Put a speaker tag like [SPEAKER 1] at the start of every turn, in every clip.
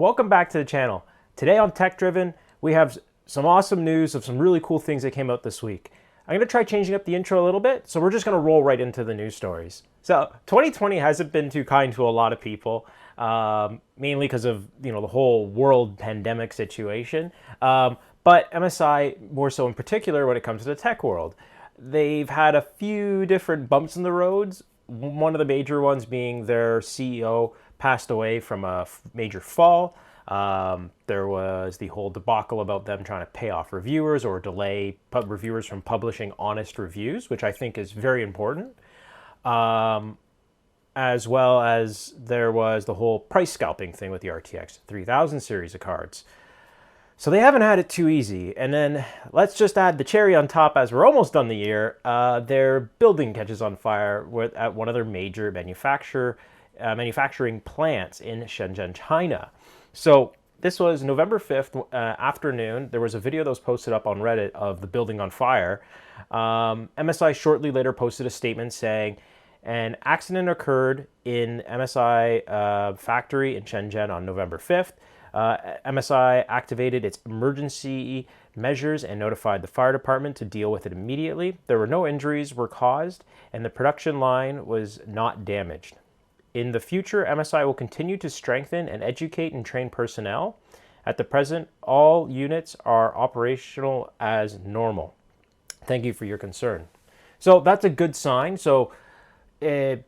[SPEAKER 1] Welcome back to the channel. Today on Tech Driven, we have some awesome news of some really cool things that came out this week. I'm going to try changing up the intro a little bit, so we're just going to roll right into the news stories. So 2020 hasn't been too kind to a lot of people, mainly because of the whole world pandemic situation. But MSI more so in particular when it comes to the tech world. They've had a few different bumps in the roads. One of the major ones being their CEO passed away from a major fall. There was the whole debacle about them trying to pay off reviewers or delay reviewers from publishing honest reviews, which I think is very important. As well as there was the whole price scalping thing with the RTX 3000 series of cards. So they haven't had it too easy. And then let's just add the cherry on top as we're almost done the year. Their building catches on fire at one of their major manufacturing plants in Shenzhen, China. So this was November 5th afternoon. There was a video that was posted up on Reddit of the building on fire. MSI shortly later posted a statement saying, an accident occurred in MSI factory in Shenzhen on November 5th. MSI activated its emergency measures and notified the fire department to deal with it immediately. There were no injuries were caused, and the production line was not damaged. In the future, MSI will continue to strengthen and educate and train personnel. At the present, all units are operational as normal. Thank you for your concern. So that's a good sign. So it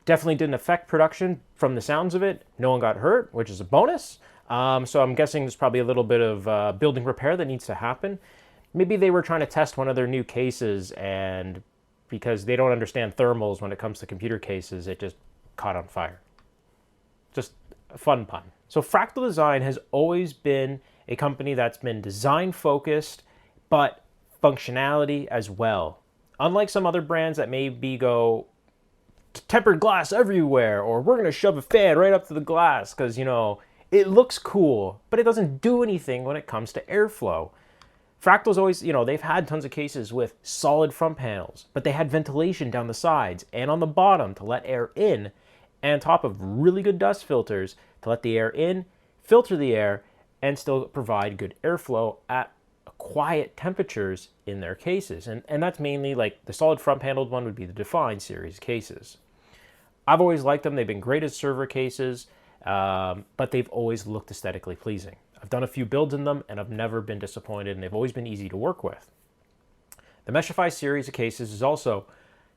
[SPEAKER 1] definitely didn't affect production from the sounds of it. No one got hurt, which is a bonus. So I'm guessing there's probably a little bit of building repair that needs to happen. Maybe they were trying to test one of their new cases, and because they don't understand thermals when it comes to computer cases, it just caught on fire. Just a fun pun. So Fractal Design has always been a company that's been design focused, but functionality as well. Unlike some other brands that maybe go tempered glass everywhere, or we're going to shove a fan right up to the glass because, it looks cool, but it doesn't do anything when it comes to airflow. Fractal's always, they've had tons of cases with solid front panels, but they had ventilation down the sides and on the bottom to let air in, and on top of really good dust filters to let the air in, filter the air, and still provide good airflow at quiet temperatures in their cases. And that's mainly like the solid front paneled one would be the Define series cases. I've always liked them. They've been great as server cases, but they've always looked aesthetically pleasing. I've done a few builds in them and I've never been disappointed, and they've always been easy to work with. The Meshify series of cases is also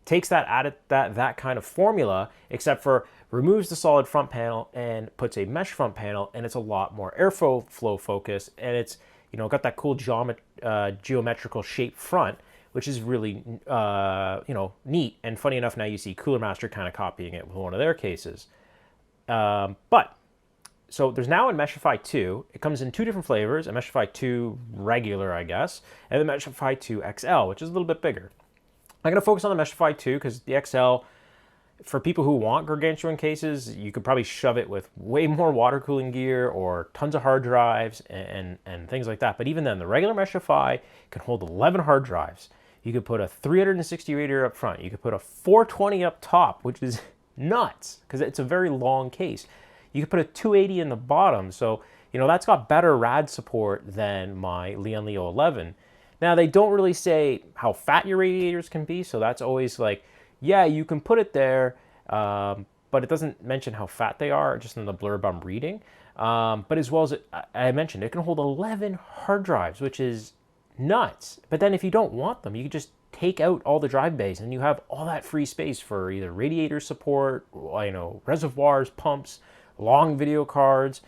[SPEAKER 1] takes that kind of formula, except for removes the solid front panel and puts a mesh front panel, and it's a lot more airflow focused, and it's got that cool geometrical shape front, which is really neat. And funny enough, now you see Cooler Master kind of copying it with one of their cases. So there's now a Meshify 2. It comes in two different flavors, a Meshify 2 regular, I guess, and the Meshify 2 XL, which is a little bit bigger. I'm going to focus on the Meshify 2 because the XL, for people who want gargantuan cases, you could probably shove it with way more water cooling gear or tons of hard drives and things like that. But even then, the regular Meshify can hold 11 hard drives. You could put a 360 radiator up front. You could put a 420 up top, which is nuts because it's a very long case. You could put a 280 in the bottom. So, that's got better RAD support than my Leon Leo 11. Now, they don't really say how fat your radiators can be. So that's always like, yeah, you can put it there, but it doesn't mention how fat they are, just in the blurb I'm reading. But as well as I mentioned, it can hold 11 hard drives, which is nuts. But then if you don't want them, you can just take out all the drive bays and you have all that free space for either radiator support, reservoirs, pumps, long video cards,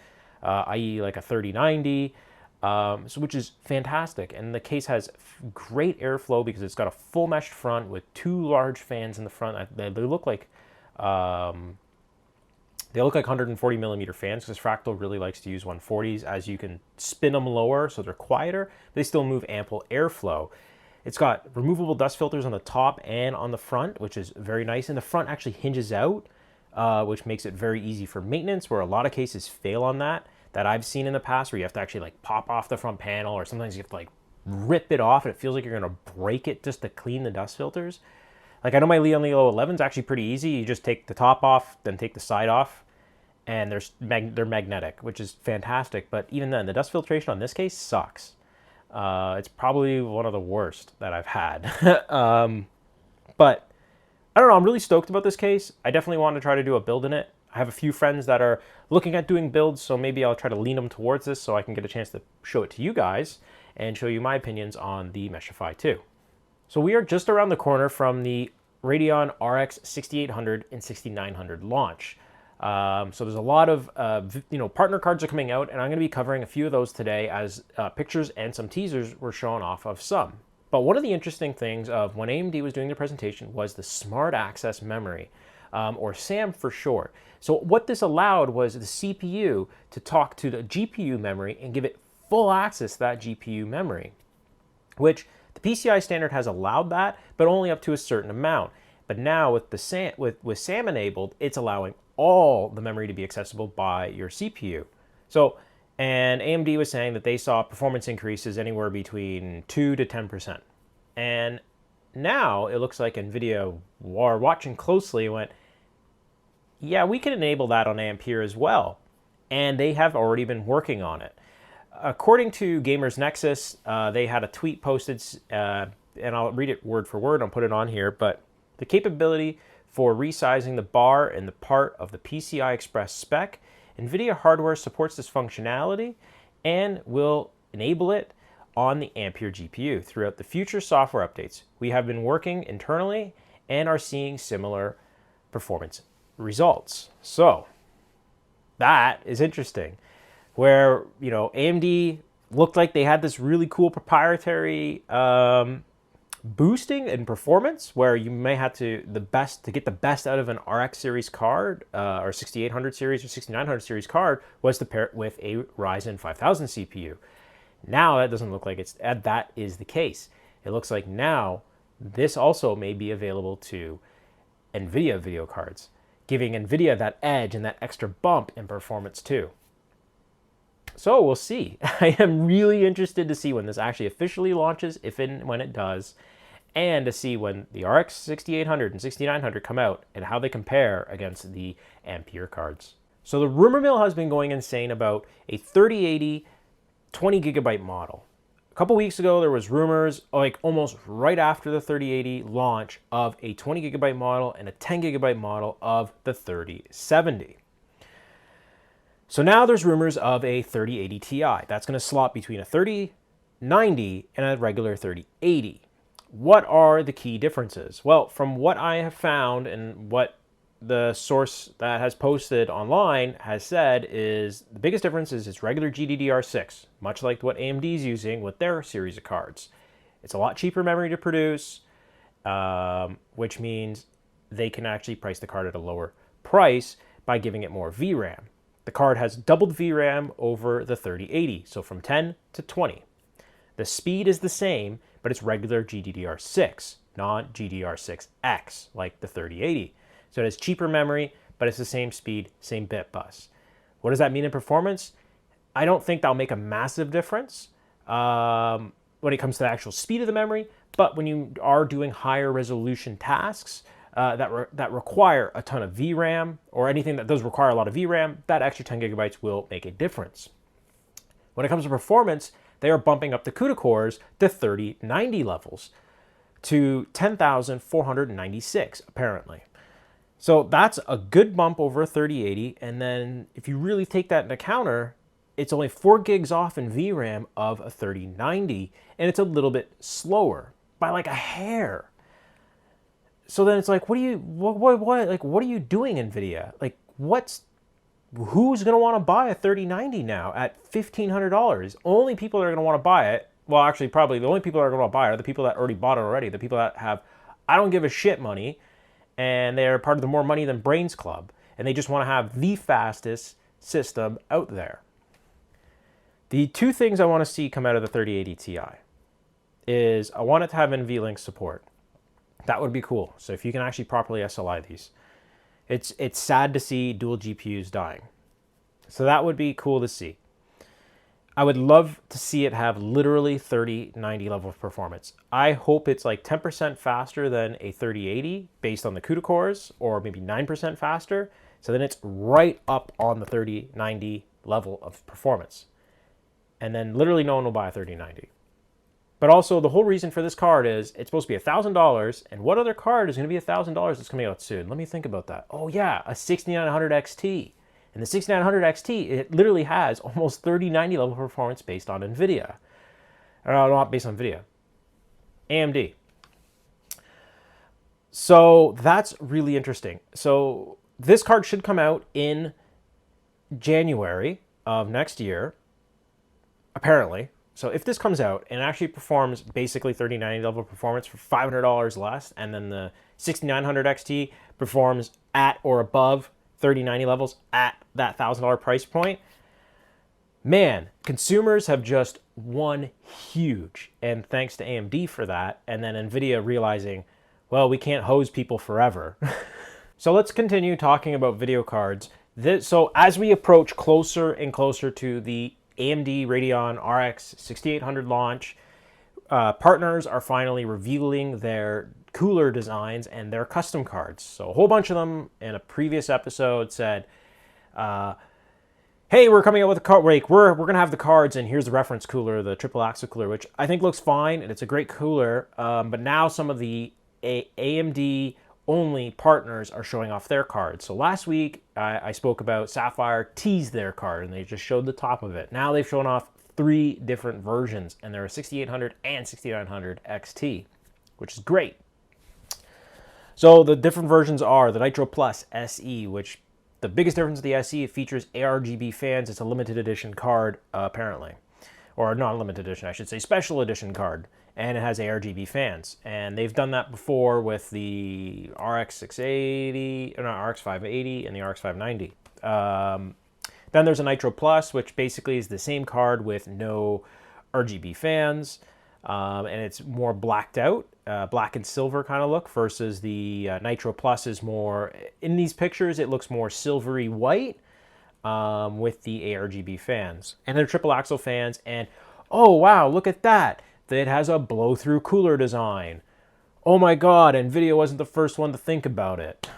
[SPEAKER 1] i.e. like a 3090, which is fantastic. And the case has great airflow because it's got a full meshed front with two large fans in the front. They look like 140 millimeter fans because Fractal really likes to use 140s, as you can spin them lower so they're quieter, but they still move ample airflow. It's got removable dust filters on the top and on the front, which is very nice. And the front actually hinges out, which makes it very easy for maintenance, where a lot of cases fail on that I've seen in the past, where you have to actually like pop off the front panel, or sometimes you have to like rip it off and it feels like you're going to break it just to clean the dust filters. Like I know my Leon Leo 11 is actually pretty easy. You just take the top off, then take the side off, and they're magnetic, which is fantastic. But even then, the dust filtration on this case sucks. It's probably one of the worst that I've had. But I don't know, I'm really stoked about this case. I definitely want to try to do a build in it. I have a few friends that are looking at doing builds, so maybe I'll try to lean them towards this so I can get a chance to show it to you guys and show you my opinions on the meshify too. So we are just around the corner from the Radeon RX 6800 and 6900 launch. So there's a lot of partner cards are coming out, and I'm going to be covering a few of those today as pictures and some teasers were shown off of some. But one of the interesting things of when AMD was doing their presentation was the Smart Access Memory, or SAM for short. So what this allowed was the CPU to talk to the GPU memory and give it full access to that GPU memory, which the PCI standard has allowed that, but only up to a certain amount. But now with the SAM enabled, it's allowing all the memory to be accessible by your CPU. So, and AMD was saying that they saw performance increases anywhere between 2 to 10%. And now it looks like Nvidia, while watching closely, went, yeah, we can enable that on Ampere as well. And they have already been working on it. According to Gamers Nexus, they had a tweet posted, and I'll read it word for word, I'll put it on here, but the capability for resizing the bar in the part of the PCI Express spec, NVIDIA hardware supports this functionality and will enable it on the Ampere GPU throughout the future software updates. We have been working internally and are seeing similar performance results. So that is interesting, where AMD looked like they had this really cool proprietary boosting in performance, where you may have to get the best out of an RX series card, or 6800 series or 6900 series card, was to pair it with a Ryzen 5000 CPU. Now that doesn't look like that is the case. It looks like now this also may be available to NVIDIA video cards, giving NVIDIA that edge and that extra bump in performance too. So we'll see. I am really interested to see when this actually officially launches, if and when it does, and to see when the RX 6800 and 6900 come out and how they compare against the Ampere cards. So the rumor mill has been going insane about a 3080 20 gigabyte model. A couple weeks ago, there was rumors, like almost right after the 3080 launch, of a 20 gigabyte model and a 10 gigabyte model of the 3070. So now there's rumors of a 3080 Ti. That's going to slot between a 3090 and a regular 3080. What are the key differences? Well, from what I have found and what the source that has posted online has said, is the biggest difference is it's regular GDDR6, much like what AMD is using with their series of cards. It's a lot cheaper memory to produce, which means they can actually price the card at a lower price by giving it more VRAM. The card has doubled VRAM over the 3080, so from 10 to 20. The speed is the same, but it's regular GDDR6, not GDDR6X like the 3080. So it has cheaper memory, but it's the same speed, same bit bus. What does that mean in performance? I don't think that'll make a massive difference when it comes to the actual speed of the memory, but when you are doing higher resolution tasks that require a ton of VRAM, or anything that does require a lot of VRAM, that extra 10 gigabytes will make a difference. When it comes to performance, they are bumping up the CUDA cores to 3090 levels to 10,496 apparently. So that's a good bump over a 3080, and then if you really take that into account, it's only 4 gigs off in VRAM of a 3090, and it's a little bit slower by like a hair. So then it's like, what are you doing, Nvidia? Like, who's going to want to buy a 3090 now at $1,500? Only people that are going to want to buy it, well, actually, probably the only people that are going to buy it are the people that already bought it already, the people that have, I don't give a shit money, and they're part of the More Money Than Brains Club, and they just want to have the fastest system out there. The two things I want to see come out of the 3080 Ti is I want it to have NVLink support. That would be cool. So if you can actually properly SLI these. It's sad to see dual GPUs dying. So that would be cool to see. I would love to see it have literally 3090 level of performance. I hope it's like 10% faster than a 3080 based on the CUDA cores, or maybe 9% faster, So then it's right up on the 3090 level of performance. And then literally no one will buy a 3090. But also the whole reason for this card is it's supposed to be $1,000. And what other card is going to be $1,000 that's coming out soon? Let me think about that. Oh yeah, a 6900 XT. And the 6900 XT, it literally has almost 3090 level performance based on Nvidia. Not based on Nvidia, AMD. So that's really interesting. So this card should come out in January of next year, apparently. So if this comes out and actually performs basically 3090 level performance for $500 less, and then the 6900 XT performs at or above 3090 levels at that $1,000 price point, man, consumers have just won huge. And thanks to AMD for that, and then Nvidia realizing, well, we can't hose people forever. So let's continue talking about video cards. So as we approach closer and closer to the AMD Radeon RX 6800 launch, partners are finally revealing their cooler designs and their custom cards. So a whole bunch of them in a previous episode said, hey, we're coming out with a card, we're going to have the cards, and here's the reference cooler, the triple axle cooler, which I think looks fine, and it's a great cooler, but now some of the AMD only partners are showing off their cards. So last week I spoke about Sapphire teased their card and they just showed the top of it. Now they've shown off 3 different versions, and there are 6800 and 6900 XT, which is great. So the different versions are the Nitro Plus SE, which the biggest difference of the SE, it features ARGB fans. It's a limited edition card, apparently. Or not limited edition, I should say, special edition card. And it has ARGB fans. And they've done that before with the RX 680, or not, RX 580 and the RX 590. Then there's a Nitro Plus, which basically is the same card with no RGB fans. And it's more blacked out, black and silver kind of look, versus the Nitro Plus is more, in these pictures, it looks more silvery white with the ARGB fans. And they're triple axle fans. And oh, wow, look at that. It has a blow-through cooler design. Oh my God, Nvidia wasn't the first one to think about it.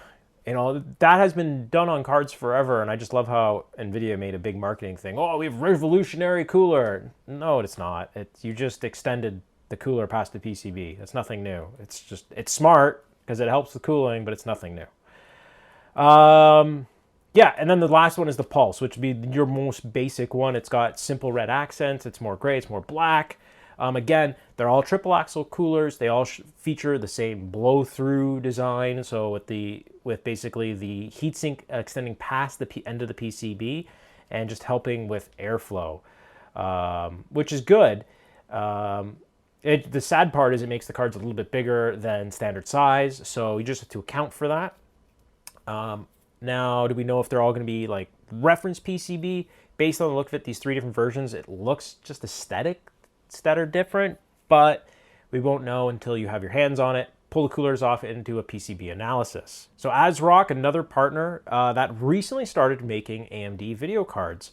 [SPEAKER 1] You know, that has been done on cards forever, and I just love how Nvidia made a big marketing thing. Oh, we have revolutionary cooler. No, it's not. You just extended the cooler past the PCB. It's nothing new. It's smart because it helps the cooling, but it's nothing new. Yeah, and then the last one is the Pulse, which would be your most basic one. It's got simple red accents. It's more gray. It's more black. Again, they're all triple axle coolers. They all feature the same blow-through design. So with basically the heatsink extending past the end of the PCB and just helping with airflow, which is good. The sad part is it makes the cards a little bit bigger than standard size. So you just have to account for that. Now, do we know if they're all going to be like reference PCB? Based on the look of it, these 3 different versions, it looks just aesthetic that are different, but we won't know until you have your hands on it, pull the coolers off into a PCB analysis. So ASRock, another partner that recently started making AMD video cards,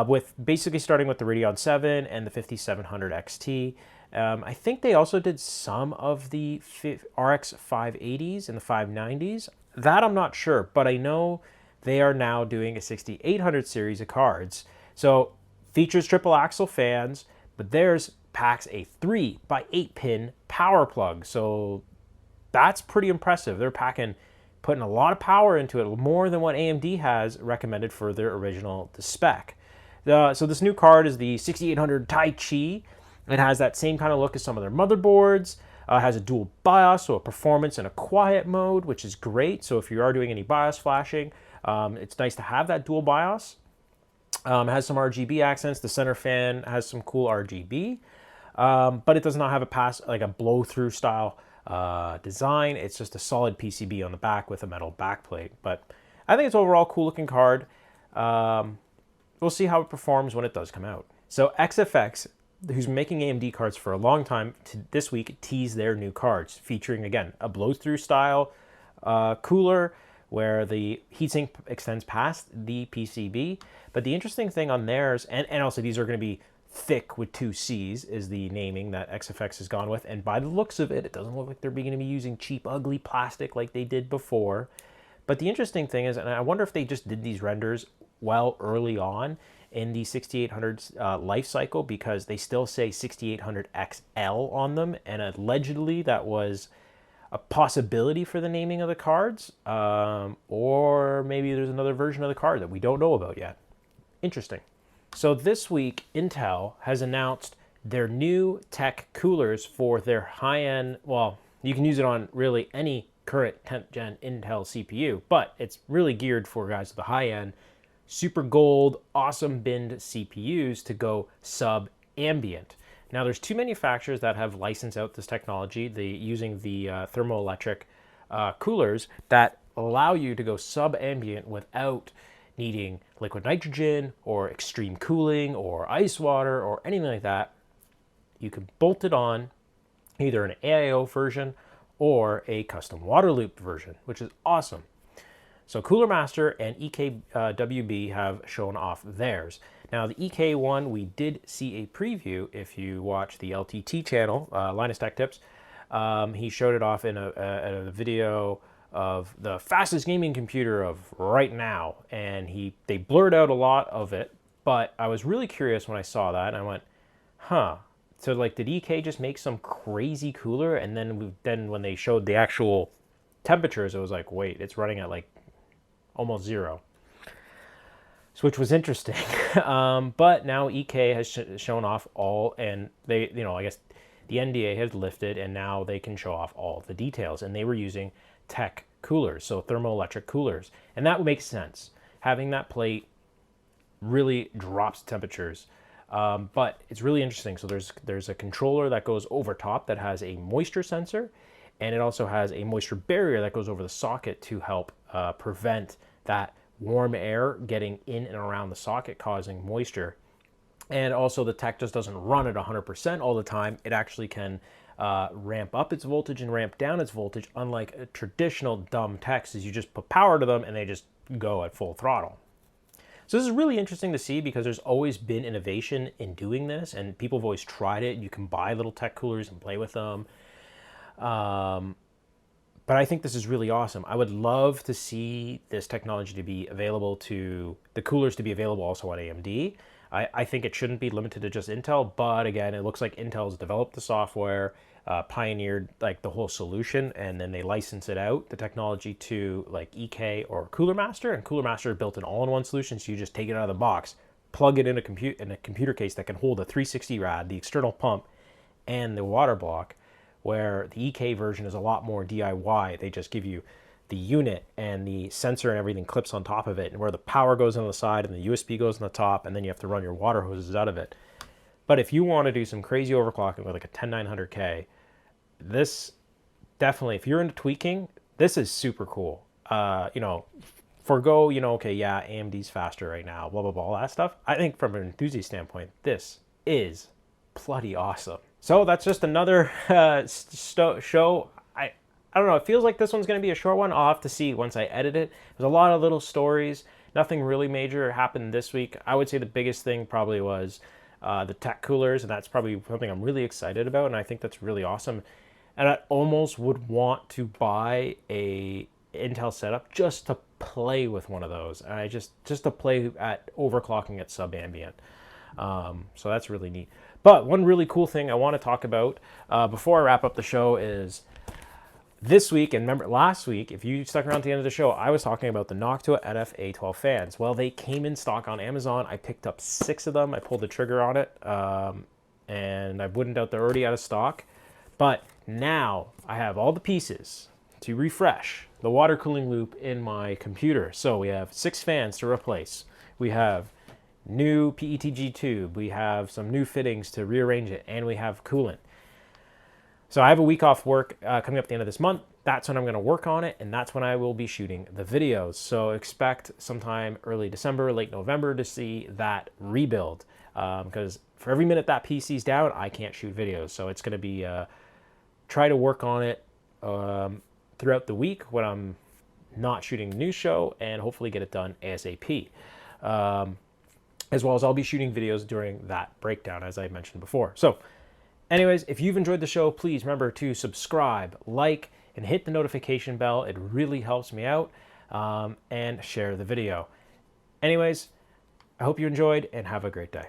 [SPEAKER 1] with basically starting with the Radeon 7 and the 5700 XT. I think they also did some of the RX 580s and the 590s. That I'm not sure, but I know they are now doing a 6800 series of cards. So features triple axle fans, but theirs packs a 3x8 pin power plug. So that's pretty impressive. They're putting a lot of power into it, more than what AMD has recommended for their original spec. So this new card is the 6800 Taichi. It has that same kind of look as some of their motherboards. It has a dual BIOS, so a performance and a quiet mode, which is great. So if you are doing any BIOS flashing, it's nice to have that dual BIOS. It has some RGB accents. The center fan has some cool RGB, but it does not have a blow-through style design. It's just a solid PCB on the back with a metal backplate. But I think it's overall a cool-looking card. We'll see how it performs when it does come out. So XFX, who's making AMD cards for a long time, this week teased their new cards, featuring, again, a blow-through style cooler, where the heatsink extends past the PCB. But the interesting thing on theirs, and also these are going to be thick with 2 C's, is the naming that XFX has gone with. And by the looks of it, it doesn't look like they're going to be using cheap, ugly plastic like they did before. But the interesting thing is, and I wonder if they just did these renders well early on in the 6800's life cycle, because they still say 6800 XL on them, and allegedly that was a possibility for the naming of the cards, or maybe there's another version of the card that we don't know about yet. Interesting. So this week, Intel has announced their new tech coolers for their high-end, well, you can use it on really any current 10th gen Intel CPU, but it's really geared for guys with the high-end, super gold, awesome binned CPUs to go sub-ambient. Now, there's two manufacturers that have licensed out this technology, using the thermoelectric coolers that allow you to go sub-ambient without needing liquid nitrogen or extreme cooling or ice water or anything like that. You can bolt it on either an AIO version or a custom water loop version, which is awesome. So Cooler Master and EKWB have shown off theirs. Now the EK one, we did see a preview. If you watch the LTT channel, Linus Tech Tips, he showed it off in a video of the fastest gaming computer of right now, and they blurred out a lot of it. But I was really curious when I saw that, and I went, huh. So like, did EK just make some crazy cooler? And then when they showed the actual temperatures, it was like, wait, it's running at like almost zero, which was interesting. But now EK has shown off all, and they, I guess the NDA has lifted, and now they can show off all the details. And they were using tech coolers, so thermoelectric coolers, and that makes sense. Having that plate really drops temperatures. But it's really interesting. So there's a controller that goes over top that has a moisture sensor, and it also has a moisture barrier that goes over the socket to help prevent that warm air getting in and around the socket causing moisture. And also the tech just doesn't run at 100% all the time. It actually can ramp up its voltage and ramp down its voltage, unlike a traditional dumb techs, is you just put power to them and they just go at full throttle. So this is really interesting to see, because there's always been innovation in doing this, and people have always tried it. You can buy little tech coolers and play with them. But I think this is really awesome. I would love to see this technology to be available the coolers to be available also on AMD. I think it shouldn't be limited to just Intel, but again, it looks like Intel's developed the software, pioneered like the whole solution, and then they license it out, the technology, to like EK or Cooler Master, and Cooler Master built an all-in-one solution, so you just take it out of the box, plug it in a computer case that can hold a 360 rad, the external pump, and the water block, where the EK version is a lot more DIY. They just give you the unit, and the sensor and everything clips on top of it, and where the power goes on the side and the USB goes on the top, and then you have to run your water hoses out of it. But if you want to do some crazy overclocking with like a 10900K, this definitely, if you're into tweaking, this is super cool. Forgo, okay, yeah, AMD's faster right now, blah, blah, blah, all that stuff. I think from an enthusiast standpoint, this is bloody awesome. So that's just another show. I don't know, it feels like this one's going to be a short one. I'll have to see once I edit it. There's a lot of little stories. Nothing really major happened this week. I would say the biggest thing probably was the tech coolers, and that's probably something I'm really excited about, and I think that's really awesome. And I almost would want to buy a Intel setup just to play with one of those. And just to play at overclocking at sub-ambient. So that's really neat. But one really cool thing I want to talk about before I wrap up the show is this week, and remember last week, if you stuck around to the end of the show, I was talking about the Noctua NF A12 fans. Well, they came in stock on Amazon. I picked up 6 of them. I pulled the trigger on it, and I wouldn't doubt they're already out of stock. But now I have all the pieces to refresh the water cooling loop in my computer. So we have 6 fans to replace. We have new PETG tube. We have some new fittings to rearrange it, and we have coolant. So I have a week off work coming up at the end of this month. That's when I'm going to work on it, and that's when I will be shooting the videos. So expect sometime early December, late November to see that rebuild. Because for every minute that PC's down, I can't shoot videos. So it's going to be try to work on it throughout the week when I'm not shooting the news show, and hopefully get it done ASAP. As well as I'll be shooting videos during that breakdown, as I mentioned before. So anyways, if you've enjoyed the show, please remember to subscribe, like, and hit the notification bell. It really helps me out. and share the video. Anyways, I hope you enjoyed and have a great day.